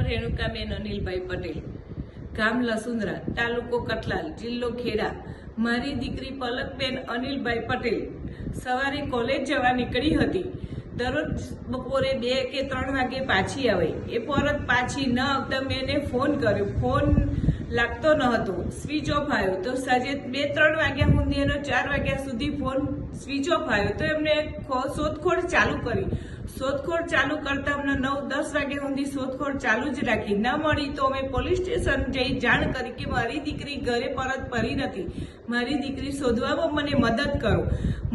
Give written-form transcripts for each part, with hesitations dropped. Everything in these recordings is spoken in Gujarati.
રેણુકાબેન અનિલભાઈ પટેલ, ગામ લસુંદરા, તાલુકો કઠલાલ, જિલ્લો ખેડા। મારી દીકરી પલકબેન અનિલભાઈ પટેલ સવારે કોલેજ જવા નીકળી હતી। દરરોજ બપોરે 2 કે 3 વાગે પાછી આવે। એ પરત પાછી ન આવતા મેં એને ફોન કર્યો, ફોન લાગતો ન હતો, સ્વિચ ઓફ આવ્યો। તો સાંજે 2-3 વાગ્યા સુધી એનો 4 વાગ્યા સુધી ફોન સ્વિચ ઓફ આવ્યો। તો એમને શોધખોળ ચાલુ કરી। શોધખોળ ચાલુ કરતા અમને 9-10 વાગ્યા સુધી શોધખોળ ચાલુ જ રાખી। ન મળી તો અમે પોલીસ સ્ટેશન જઈ જાણ કરી કે મારી દીકરી ઘરે પરત ફરી નથી, મારી દીકરી શોધવામાં મને મદદ કરો।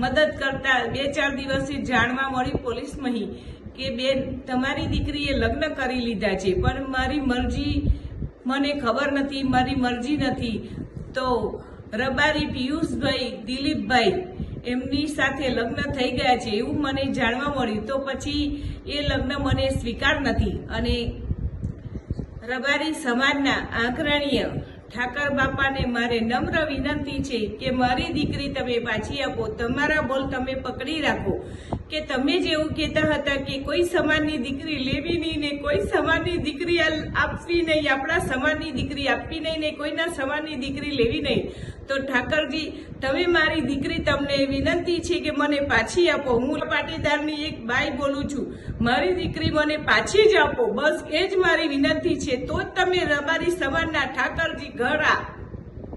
મદદ કરતા 2-4 દિવસે જાણવા મળી પોલીસમાં કે બેન તમારી દીકરીએ લગ્ન કરી લીધા છે, પણ મારી મરજી મને ખબર નથી, મારી મરજી નથી। તો રબારી પિયુષભાઈ, દિલીપભાઈ એમની સાથે લગ્ન થઈ ગયા છે એવું મને જાણવા મળ્યું। તો પછી એ લગ્ન મને સ્વીકાર નથી અને રબારી સમાજના આગ્રણીય ઠાકર બાપાને મારે નમ્ર વિનંતી છે કે મારી દીકરી તમે પાછી આપો। તમારા બોલ તમે પકડી રાખો કે તમે જેવું કહેતા હતા કે કોઈ સમાજની દીકરી લેવી નહીં ને કોઈ સમાજની દીકરી આપવી નહીં, આપણા સમાજની દીકરી આપવી નહીં ને કોઈના સમાજની દીકરી લેવી નહીં। તો ઠાકરજી તમે મારી દીકરી, તમને વિનંતી છે કે મને પાછી આપો। હું પાટીદારની એક બાઈ બોલું છું, મારી દીકરી મને પાછી જ આપો, બસ એ જ મારી વિનંતી છે। તો જ તમે રબારી સમાજના ઠાકરજી ઘર